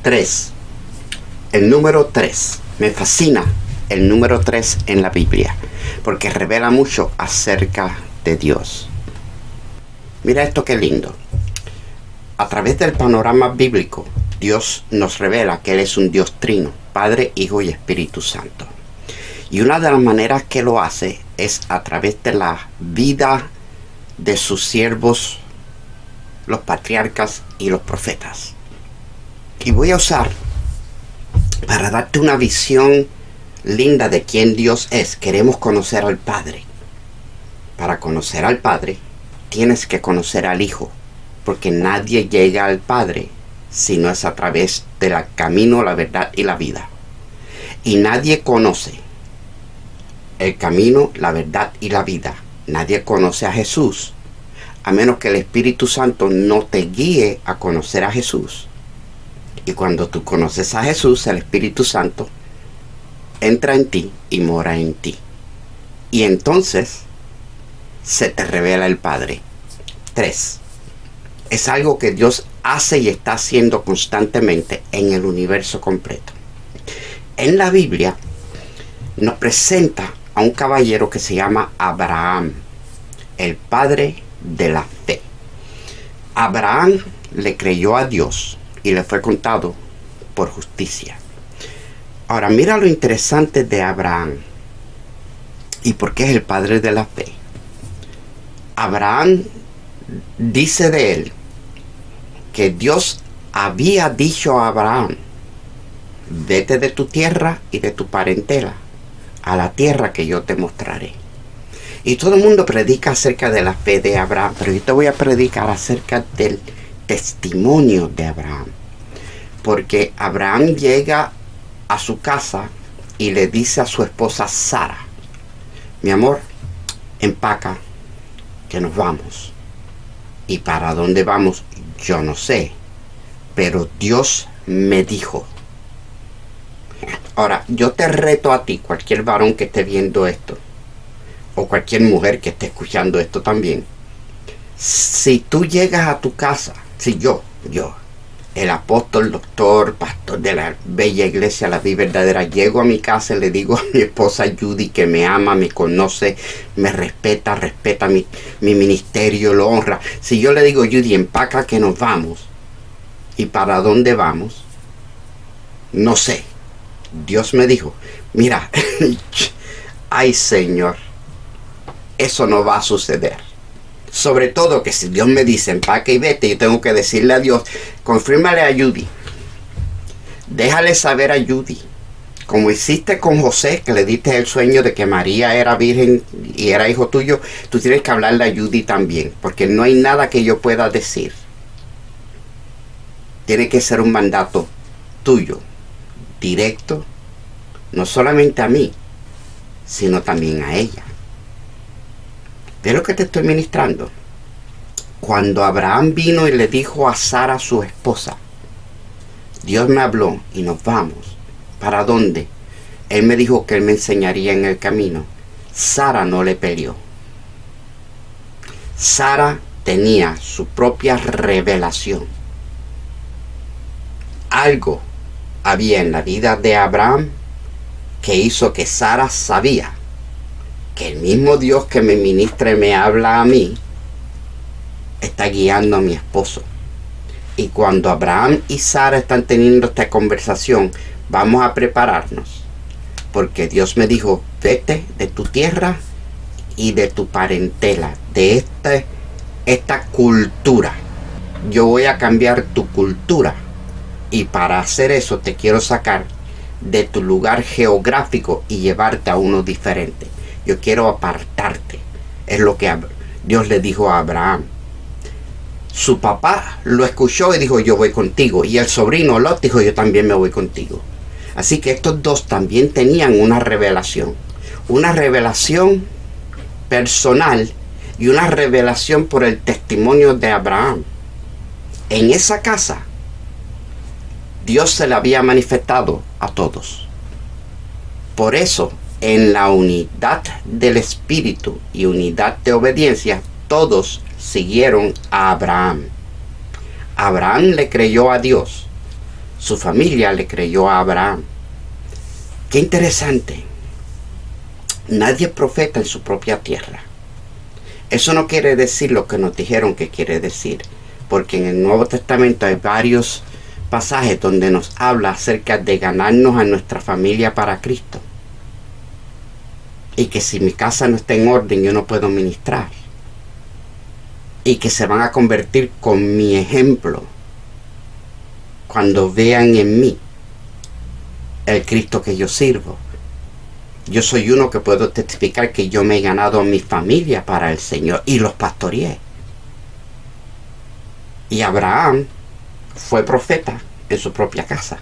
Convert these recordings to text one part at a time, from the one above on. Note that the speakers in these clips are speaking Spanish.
3. El número 3. Me fascina el número 3 en la Biblia, porque revela mucho acerca de Dios. Mira esto qué lindo. A través del panorama bíblico, Dios nos revela que Él es un Dios trino, Padre, Hijo y Espíritu Santo. Y una de las maneras que lo hace es a través de la vida de sus siervos, los patriarcas y los profetas. Y voy a usar, para darte una visión linda de quién Dios es, queremos conocer al Padre. Para conocer al Padre, tienes que conocer al Hijo, porque nadie llega al Padre si no es a través del camino, la verdad y la vida. Y nadie conoce el camino, la verdad y la vida. Nadie conoce a Jesús, a menos que el Espíritu Santo no te guíe a conocer a Jesús. Y cuando tú conoces a Jesús, el Espíritu Santo entra en ti y mora en ti. Y entonces se te revela el Padre. 3. Es algo que Dios hace y está haciendo constantemente en el universo completo. En la Biblia nos presenta a un caballero que se llama Abraham, el padre de la fe. Abraham le creyó a Dios y le fue contado por justicia. Ahora mira lo interesante de Abraham y por qué es el padre de la fe. Abraham dice de él que Dios había dicho a Abraham: vete de tu tierra y de tu parentela a la tierra que yo te mostraré. Y todo el mundo predica acerca de la fe de Abraham, pero yo te voy a predicar acerca del testimonio de Abraham. Porque Abraham llega a su casa y le dice a su esposa Sara: mi amor, empaca, que nos vamos. ¿Y para dónde vamos? Yo no sé, pero Dios me dijo. Ahora, yo te reto a ti, cualquier varón que esté viendo esto, o cualquier mujer que esté escuchando esto también. Si tú llegas a tu casa, si yo, el apóstol, doctor, pastor de la bella iglesia, la vida verdadera, llego a mi casa y le digo a mi esposa Judy que me ama, me conoce, me respeta mi ministerio, lo honra. Si yo le digo: Judy, empaca que nos vamos. ¿Y para dónde vamos? No sé. Dios me dijo: mira, ay Señor, eso no va a suceder. Sobre todo que si Dios me dice empaca y vete, yo tengo que decirle a Dios: confírmale a Judy, déjale saber a Judy, como hiciste con José, que le diste el sueño de que María era virgen y era hijo tuyo. Tú tienes que hablarle a Judy también, porque no hay nada que yo pueda decir. Tiene que ser un mandato tuyo, directo, no solamente a mí, sino también a ella. ¿Ves lo que te estoy ministrando? Cuando Abraham vino y le dijo a Sara, su esposa: Dios me habló y nos vamos. ¿Para dónde? Él me dijo que él me enseñaría en el camino. Sara no le peleó. Sara tenía su propia revelación. Algo había en la vida de Abraham que hizo que Sara sabía que el mismo Dios que me ministra y me habla a mí está guiando a mi esposo. Y cuando Abraham y Sara están teniendo esta conversación, vamos a prepararnos, porque Dios me dijo: vete de tu tierra y de tu parentela, de esta cultura. Yo voy a cambiar tu cultura, y para hacer eso te quiero sacar de tu lugar geográfico y llevarte a uno diferente. Yo quiero apartarte. Es lo que Dios le dijo a Abraham. Su papá lo escuchó y dijo: yo voy contigo. Y el sobrino Lot dijo: yo también me voy contigo. Así que estos dos también tenían una revelación. Una revelación personal y una revelación por el testimonio de Abraham. En esa casa, Dios se le había manifestado a todos. Por eso, en la unidad del Espíritu y unidad de obediencia, todos siguieron a Abraham. Abraham le creyó a Dios Su familia le creyó a Abraham. Qué interesante. Nadie es profeta en su propia tierra. Eso no quiere decir lo que nos dijeron que quiere decir, porque en el Nuevo Testamento hay varios pasajes donde nos habla acerca de ganarnos a nuestra familia para Cristo. Y que si mi casa no está en orden, yo no puedo ministrar. Y que se van a convertir con mi ejemplo cuando vean en mí el Cristo que yo sirvo. Yo soy uno que puedo testificar que yo me he ganado a mi familia para el Señor y los pastoreé. Y Abraham fue profeta en su propia casa.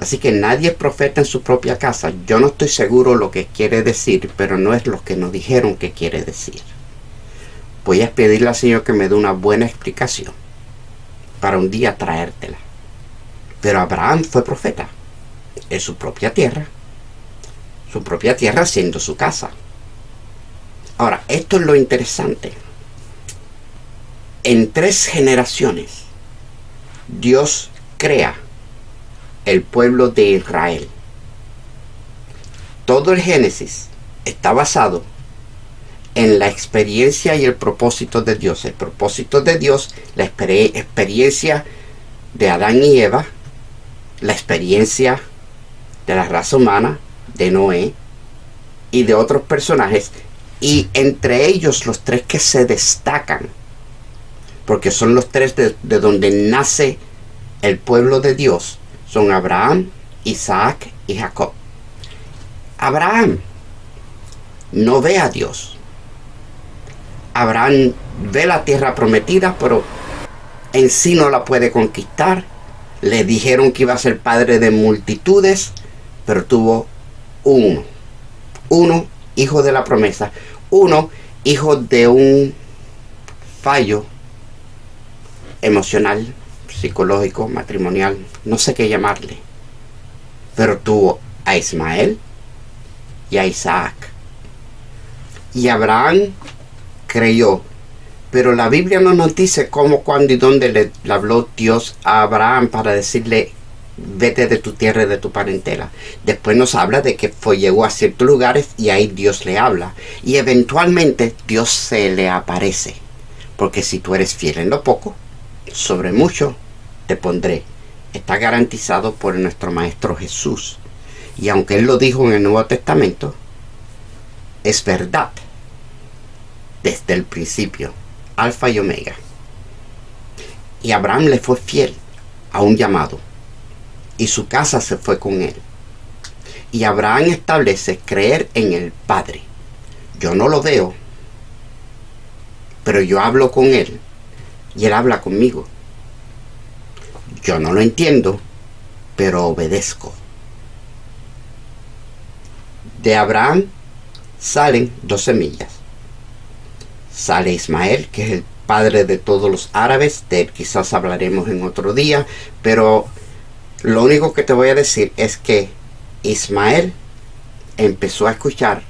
Así que nadie es profeta en su propia casa. Yo no estoy seguro lo que quiere decir, pero no es lo que nos dijeron que quiere decir. Voy a pedirle al Señor que me dé una buena explicación para un día traértela. Pero Abraham fue profeta en su propia tierra. Su propia tierra siendo su casa. Ahora, esto es lo interesante. En 3 generaciones, Dios crea el pueblo de Israel. Todo el Génesis está basado en la experiencia y el propósito de Dios. El propósito de Dios, la experiencia de Adán y Eva, la experiencia de la raza humana, de Noé y de otros personajes, y entre ellos los 3 que se destacan, porque son los 3 de donde nace el pueblo de Dios, son Abraham, Isaac y Jacob. Abraham no ve a Dios. Abraham ve la tierra prometida, pero en sí no la puede conquistar. Le dijeron que iba a ser padre de multitudes, pero tuvo uno, hijo de la promesa, uno, hijo de un fallo emocional, psicológico, matrimonial, no sé qué llamarle, pero tuvo a Ismael y a Isaac. Y Abraham creyó, pero la Biblia no nos dice cómo, cuándo y dónde le habló Dios a Abraham para decirle: vete de tu tierra y de tu parentela. Después nos habla de que llegó a ciertos lugares y ahí Dios le habla. Y eventualmente Dios se le aparece. Porque si tú eres fiel en lo poco, sobre mucho te pondré. Está garantizado por nuestro Maestro Jesús. Y aunque Él lo dijo en el Nuevo Testamento, es verdad. Desde el principio, Alfa y Omega. Y Abraham le fue fiel a un llamado. Y su casa se fue con él. Y Abraham establece creer en el Padre. Yo no lo veo, pero yo hablo con él y él habla conmigo. Yo no lo entiendo, pero obedezco. De Abraham salen 2 semillas. Sale Ismael, que es el padre de todos los árabes. De él quizás hablaremos en otro día, pero lo único que te voy a decir es que Ismael empezó a escuchar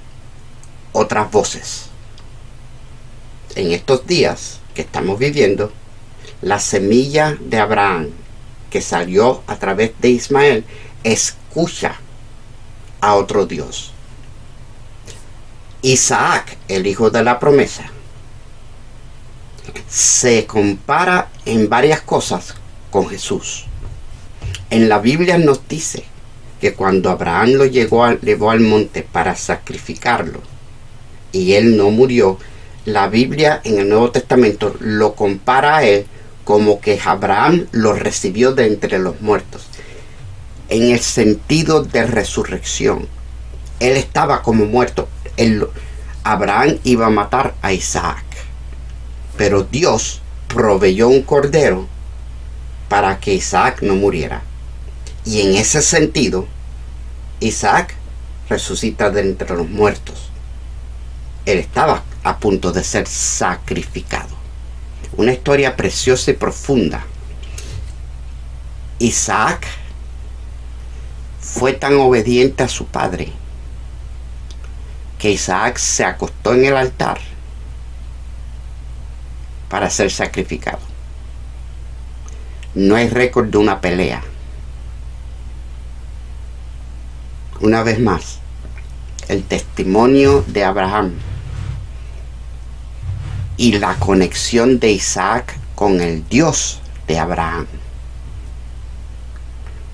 otras voces. En estos días que estamos viviendo, la semilla de Abraham que salió a través de Ismael escucha a otro Dios. Isaac, el hijo de la promesa, se compara en varias cosas con Jesús. En la Biblia nos dice que cuando Abraham lo llevó al monte para sacrificarlo y él no murió, la Biblia en el Nuevo Testamento lo compara a él como que Abraham lo recibió de entre los muertos, en el sentido de resurrección. Él estaba como muerto. Abraham iba a matar a Isaac, pero Dios proveyó un cordero para que Isaac no muriera. Y en ese sentido, Isaac resucita de entre los muertos. Él estaba a punto de ser sacrificado. Una historia preciosa y profunda. Isaac fue tan obediente a su padre que Isaac se acostó en el altar para ser sacrificado. No hay récord de una pelea. Una vez más, el testimonio de Abraham y la conexión de Isaac con el Dios de Abraham.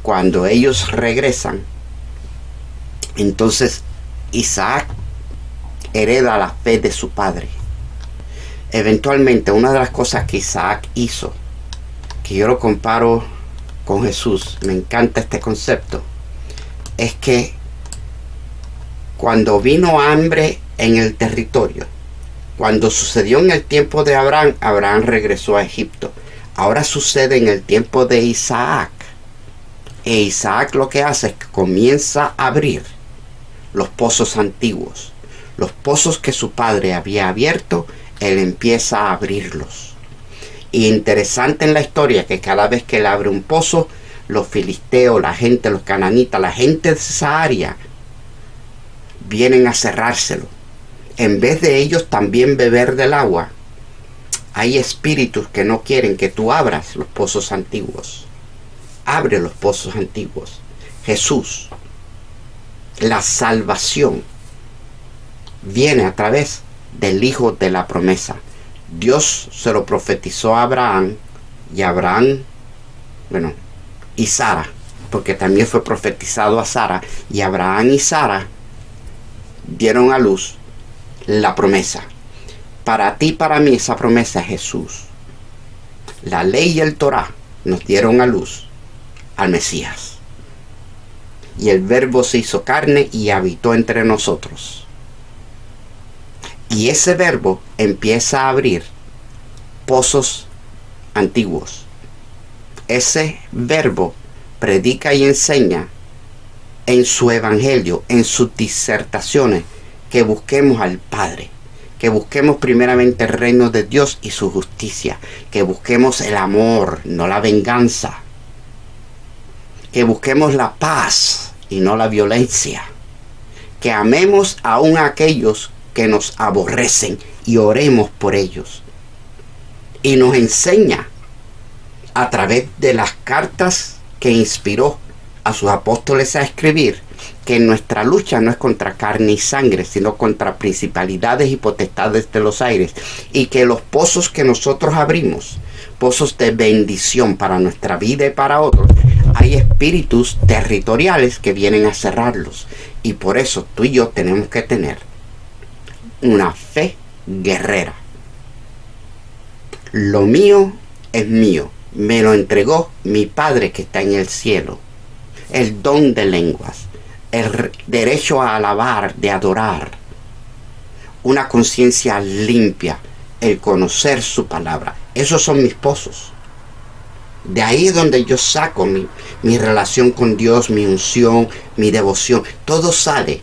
Cuando ellos regresan, entonces Isaac hereda la fe de su padre. Eventualmente, una de las cosas que Isaac hizo, que yo lo comparo con Jesús, me encanta este concepto, es que cuando vino hambre en el territorio, cuando sucedió en el tiempo de Abraham, Abraham regresó a Egipto. Ahora sucede en el tiempo de Isaac. E Isaac lo que hace es que comienza a abrir los pozos antiguos. Los pozos que su padre había abierto, él empieza a abrirlos. Y interesante en la historia que cada vez que él abre un pozo, los filisteos, la gente, los cananitas, la gente de esa área, vienen a cerrárselo. En vez de ellos también beber del agua, hay espíritus que no quieren que tú abras los pozos antiguos. Abre los pozos antiguos. Jesús, la salvación, viene a través del Hijo de la promesa. Dios se lo profetizó a Abraham y y Sara, porque también fue profetizado a Sara, y Abraham y Sara dieron a luz la promesa. Para ti y para mí esa promesa es Jesús. La ley y el Torá nos dieron a luz al Mesías. Y el Verbo se hizo carne y habitó entre nosotros. Y ese Verbo empieza a abrir pozos antiguos. Ese Verbo predica y enseña en su evangelio, en sus disertaciones, que busquemos al Padre, que busquemos primeramente el reino de Dios y su justicia, que busquemos el amor, no la venganza, que busquemos la paz y no la violencia, que amemos aún a aquellos que nos aborrecen y oremos por ellos. Y nos enseña a través de las cartas que inspiró a sus apóstoles a escribir, que nuestra lucha no es contra carne y sangre, sino contra principalidades y potestades de los aires, y que los pozos que nosotros abrimos, pozos de bendición para nuestra vida y para otros, hay espíritus territoriales que vienen a cerrarlos. Y por eso tú y yo tenemos que tener una fe guerrera. Lo mío es mío, me lo entregó mi Padre que está en el cielo. El don de lenguas, el derecho a alabar, de adorar, una conciencia limpia, el conocer su palabra. Esos son mis pozos. De ahí es donde yo saco mi relación con Dios, mi unción, mi devoción. Todo sale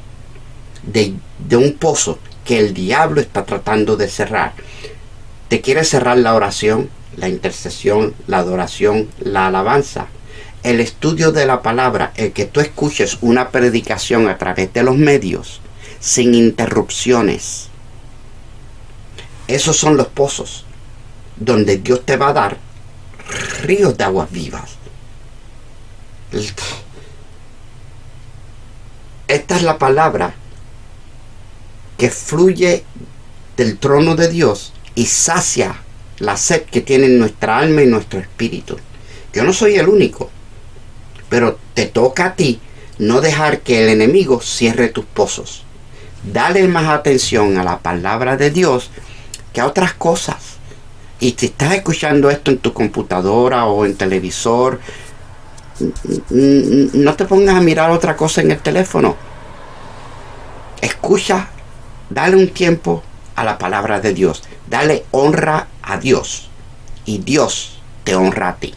de un pozo que el diablo está tratando de cerrar. ¿Te quiere cerrar la oración, la intercesión, la adoración, la alabanza? El estudio de la palabra, el que tú escuches una predicación a través de los medios, sin interrupciones. Esos son los pozos donde Dios te va a dar ríos de aguas vivas. Esta es la palabra que fluye del trono de Dios y sacia la sed que tiene nuestra alma y nuestro espíritu. Yo no soy el único, pero te toca a ti no dejar que el enemigo cierre tus pozos. Dale más atención a la palabra de Dios que a otras cosas. Y si estás escuchando esto en tu computadora o en televisor, no te pongas a mirar otra cosa en el teléfono. Escucha, dale un tiempo a la palabra de Dios. Dale honra a Dios y Dios te honra a ti.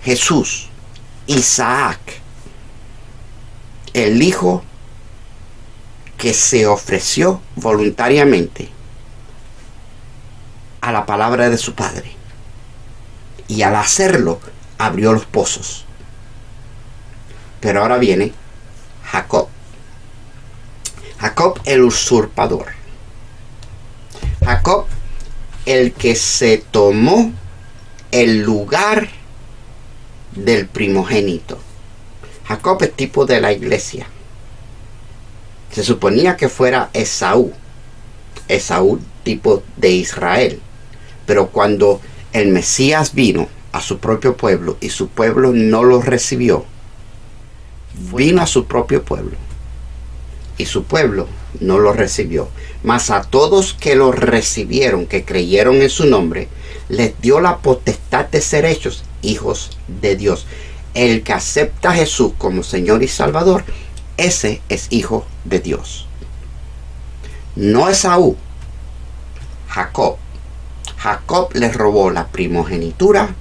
Jesús, Isaac, el hijo que se ofreció voluntariamente a la palabra de su padre, y al hacerlo abrió los pozos. Pero ahora viene Jacob. Jacob el usurpador. Jacob el que se tomó el lugar del primogénito. Jacob es tipo de la iglesia. Se suponía que fuera Esaú tipo de Israel. Pero cuando el Mesías vino a su propio pueblo y su pueblo no lo recibió, vino a su propio pueblo y su pueblo no lo recibió. Mas a todos que lo recibieron, que creyeron en su nombre, les dio la potestad de ser hechos hijos de Dios. El que acepta a Jesús como Señor y Salvador, ese es hijo de Dios. No Esaú, Jacob. Jacob le robó la primogenitura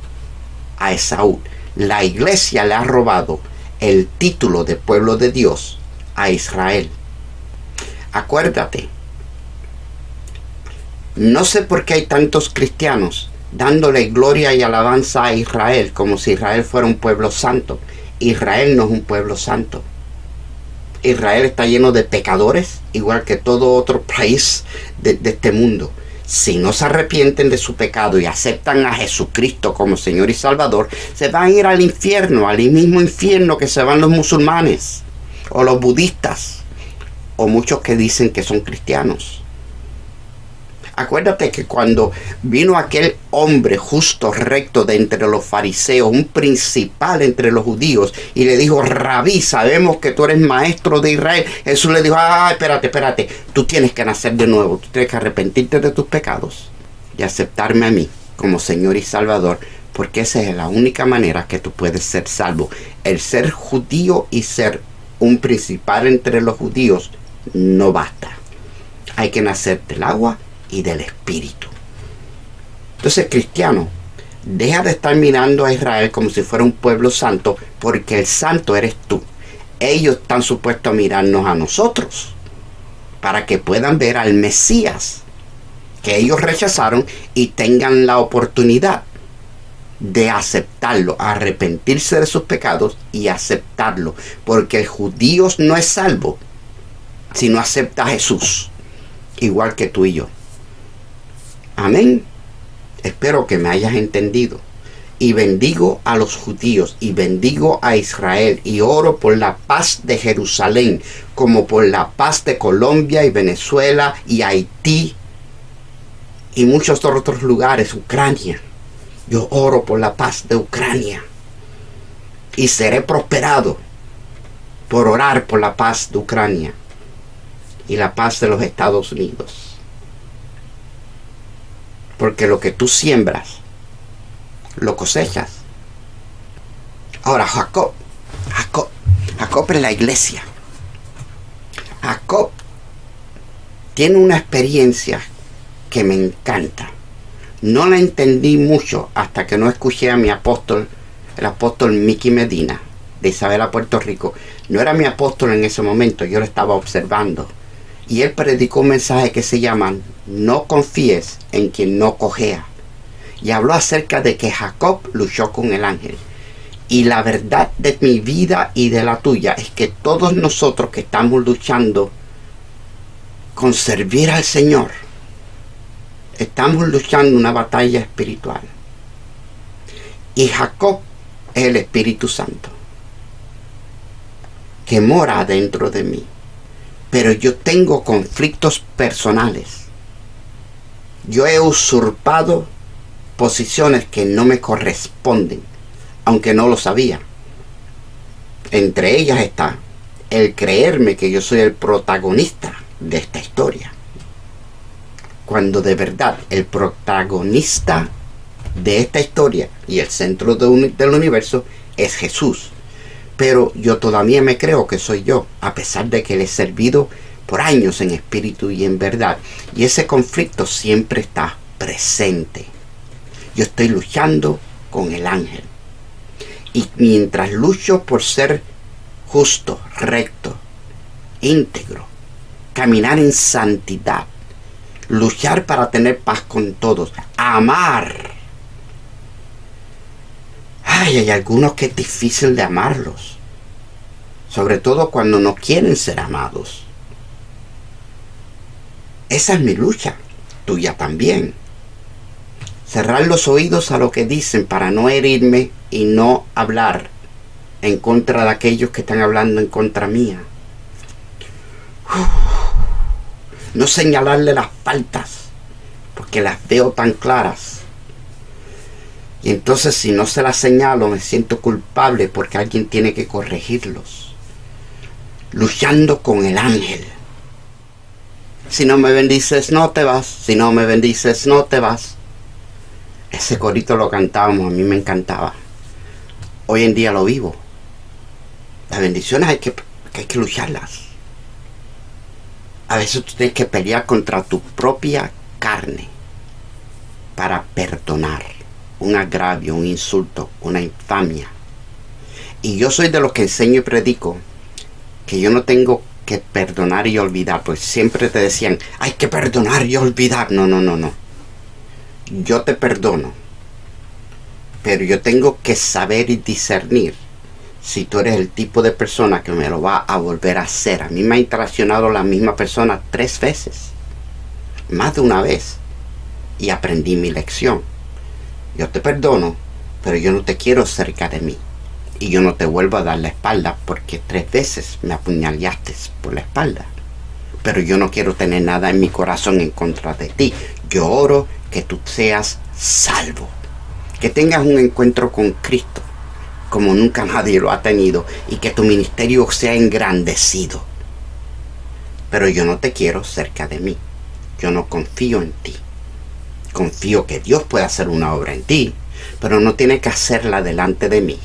a Esaú. La iglesia le ha robado el título de pueblo de Dios a Israel. Acuérdate, no sé por qué hay tantos cristianos dándole gloria y alabanza a Israel como si Israel fuera un pueblo santo. Israel no es un pueblo santo. Israel está lleno de pecadores, igual que todo otro país de este mundo. Si no se arrepienten de su pecado y aceptan a Jesucristo como Señor y Salvador, se van a ir al infierno, al mismo infierno que se van los musulmanes, o los budistas, o muchos que dicen que son cristianos. Acuérdate que cuando vino aquel hombre justo, recto de entre los fariseos, un principal entre los judíos, y le dijo: Rabí, sabemos que tú eres maestro de Israel. Jesús le dijo: espérate, tú tienes que nacer de nuevo, tú tienes que arrepentirte de tus pecados y aceptarme a mí como Señor y Salvador, porque esa es la única manera que tú puedes ser salvo. El ser judío y ser un principal entre los judíos no basta. Hay que nacer del agua y del espíritu. Entonces, cristiano, deja de estar mirando a Israel como si fuera un pueblo santo, porque el santo eres tú. Ellos están supuestos a mirarnos a nosotros para que puedan ver al Mesías que ellos rechazaron y tengan la oportunidad de aceptarlo, arrepentirse de sus pecados y aceptarlo, porque el judío no es salvo si no acepta a Jesús, igual que tú y yo. Amén. Espero que me hayas entendido. Y bendigo a los judíos y bendigo a Israel y oro por la paz de Jerusalén, como por la paz de Colombia y Venezuela y Haití y muchos otros lugares, Ucrania. Yo oro por la paz de Ucrania y seré prosperado por orar por la paz de Ucrania y la paz de los Estados Unidos. Porque lo que tú siembras, lo cosechas. Ahora, Jacob es la iglesia. Jacob tiene una experiencia que me encanta. No la entendí mucho hasta que no escuché a mi apóstol, el apóstol Mickey Medina, de Isabela, Puerto Rico. No era mi apóstol en ese momento, yo lo estaba observando. Y él predicó un mensaje que se llama: no confíes en quien no cojea. Y habló acerca de que Jacob luchó con el ángel. Y la verdad de mi vida y de la tuya es que todos nosotros que estamos luchando con servir al Señor, estamos luchando una batalla espiritual. Y Jacob es el Espíritu Santo que mora dentro de mí. Pero yo tengo conflictos personales. Yo he usurpado posiciones que no me corresponden, aunque no lo sabía. Entre ellas está el creerme que yo soy el protagonista de esta historia, cuando de verdad el protagonista de esta historia y el centro del universo es Jesús. Pero yo todavía me creo que soy yo, a pesar de que le he servido por años en espíritu y en verdad. Y ese conflicto siempre está presente. Yo estoy luchando con el ángel. Y mientras lucho por ser justo, recto, íntegro, caminar en santidad, luchar para tener paz con todos, amar. Ay, hay algunos que es difícil de amarlos, sobre todo cuando no quieren ser amados. Esa es mi lucha, tuya también. Cerrar los oídos a lo que dicen para no herirme y no hablar en contra de aquellos que están hablando en contra mía. No señalarle las faltas porque las veo tan claras. Y entonces si no se las señalo me siento culpable porque alguien tiene que corregirlos. Luchando con el ángel. Si no me bendices, no te vas. Si no me bendices, no te vas. Ese corito lo cantábamos, a mí me encantaba. Hoy en día lo vivo. Las bendiciones hay que lucharlas. A veces tú tienes que pelear contra tu propia carne para perdonar un agravio, un insulto, una infamia. Y yo soy de los que enseño y predico que yo no tengo que perdonar y olvidar, pues siempre te decían, hay que perdonar y olvidar. No. Yo te perdono, pero yo tengo que saber y discernir si tú eres el tipo de persona que me lo va a volver a hacer. A mí me ha traicionado la misma persona 3 veces, más de una vez, y aprendí mi lección. Yo te perdono, pero yo no te quiero cerca de mí. Y yo no te vuelvo a dar la espalda porque 3 veces me apuñalaste por la espalda. Pero yo no quiero tener nada en mi corazón en contra de ti. Yo oro que tú seas salvo. Que tengas un encuentro con Cristo como nunca nadie lo ha tenido. Y que tu ministerio sea engrandecido. Pero yo no te quiero cerca de mí. Yo no confío en ti. Confío que Dios puede hacer una obra en ti, pero no tiene que hacerla delante de mí.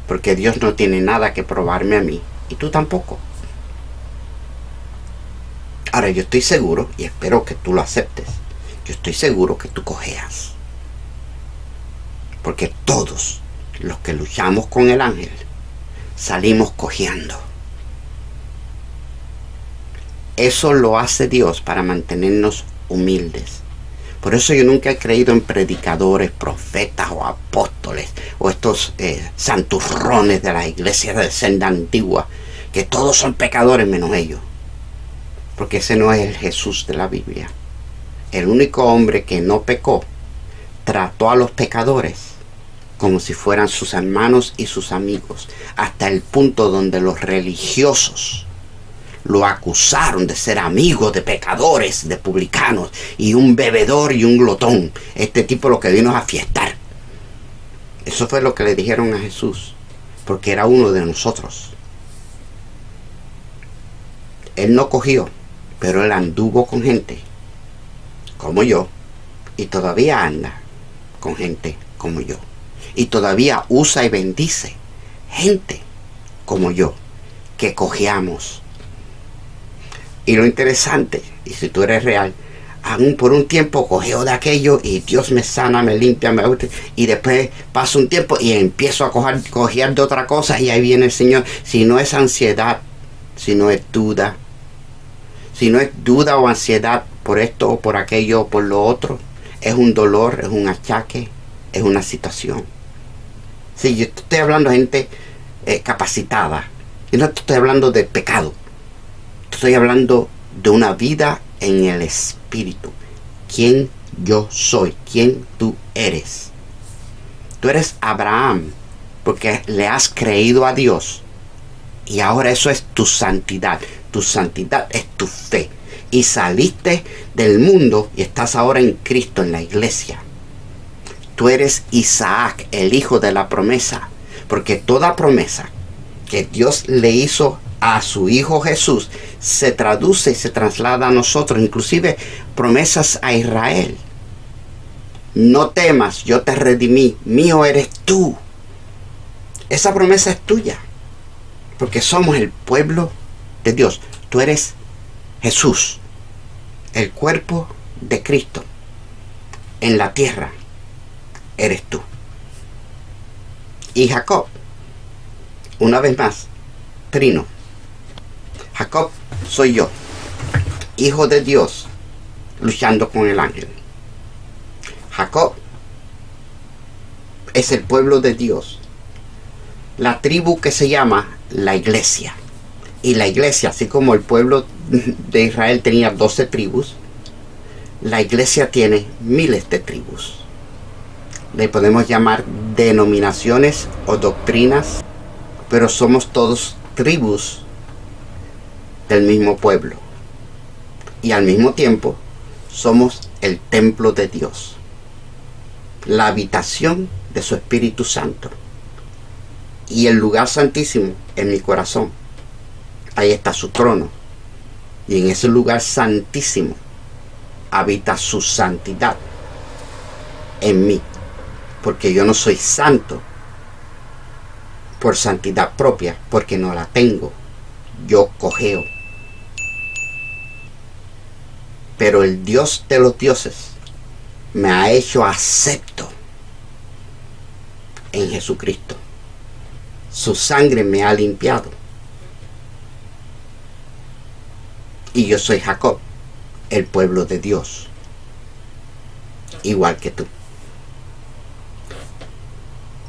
Porque Dios no tiene nada que probarme a mí, y tú tampoco. Ahora yo estoy seguro, y espero que tú lo aceptes, yo estoy seguro que tú cojeas. Porque todos los que luchamos con el ángel, salimos cojeando. Eso lo hace Dios para mantenernos humildes. Por eso yo nunca he creído en predicadores, profetas o apóstoles o estos santurrones de las iglesias de senda antigua, que todos son pecadores menos ellos. Porque ese no es el Jesús de la Biblia. El único hombre que no pecó trató a los pecadores como si fueran sus hermanos y sus amigos, hasta el punto donde los religiosos lo acusaron de ser amigo de pecadores, de publicanos, y un bebedor y un glotón. Este tipo lo que vino es a fiestar. Eso fue lo que le dijeron a Jesús, porque era uno de nosotros. Él no cogió, pero él anduvo con gente como yo, y todavía anda con gente como yo, y todavía usa y bendice gente como yo, que cojeamos. Y lo interesante, y si tú eres real, aún por un tiempo cogeo de aquello y Dios me sana, me limpia, y después pasa un tiempo y empiezo a cojear de otra cosa, y ahí viene el Señor. Si no es ansiedad, si no es duda o ansiedad por esto o por aquello o por lo otro, es un dolor, es un achaque, es una situación. Sí, yo estoy hablando de gente capacitada, yo no estoy hablando de pecado. Estoy hablando de una vida en el Espíritu. ¿Quién yo soy? ¿Quién tú eres? Tú eres Abraham porque le has creído a Dios. Y ahora eso es tu santidad. Tu santidad es tu fe. Y saliste del mundo y estás ahora en Cristo, en la iglesia. Tú eres Isaac, el hijo de la promesa. Porque toda promesa que Dios le hizo a su Hijo Jesús se traduce y se traslada a nosotros, inclusive promesas a Israel. No temas, yo te redimí, mío eres tú. Esa promesa es tuya, porque somos el pueblo de Dios. Tú eres Jesús, el cuerpo de Cristo en la tierra. Eres tú. Y Jacob, una vez más, trino. Jacob soy yo, hijo de Dios, luchando con el ángel. Jacob es el pueblo de Dios, la tribu que se llama la iglesia. Y la iglesia, así como el pueblo de Israel tenía 12 tribus, la iglesia tiene miles de tribus. le podemos llamar denominaciones o doctrinas, pero somos todos tribus del mismo pueblo. Y al mismo tiempo somos el templo de Dios, la habitación de su Espíritu Santo y el lugar santísimo en mi corazón. Ahí está su trono, y en ese lugar santísimo habita su santidad en mí, porque yo no soy santo por santidad propia, porque no la tengo, yo cojeo. Pero el Dios de los dioses me ha hecho acepto en Jesucristo. Su sangre me ha limpiado. Y yo soy Jacob, el pueblo de Dios, igual que tú.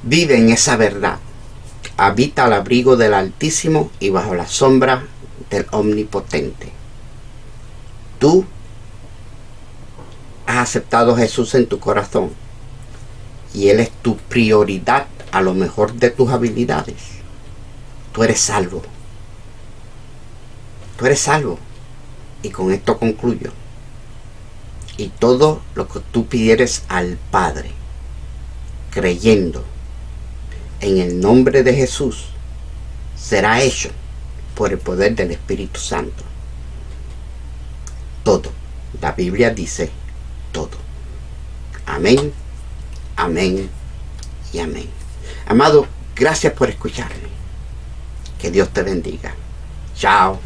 Vive en esa verdad. Habita al abrigo del Altísimo y bajo la sombra del Omnipotente. Tú has aceptado a Jesús en tu corazón y Él es tu prioridad a lo mejor de tus habilidades. Tú eres salvo. Tú eres salvo. Y con esto concluyo. Y todo lo que tú pidieres al Padre, creyendo en el nombre de Jesús, será hecho por el poder del Espíritu Santo. Todo. La Biblia dice todo. Amén, amén y amén. Amado, gracias por escucharme. Que Dios te bendiga. Chao.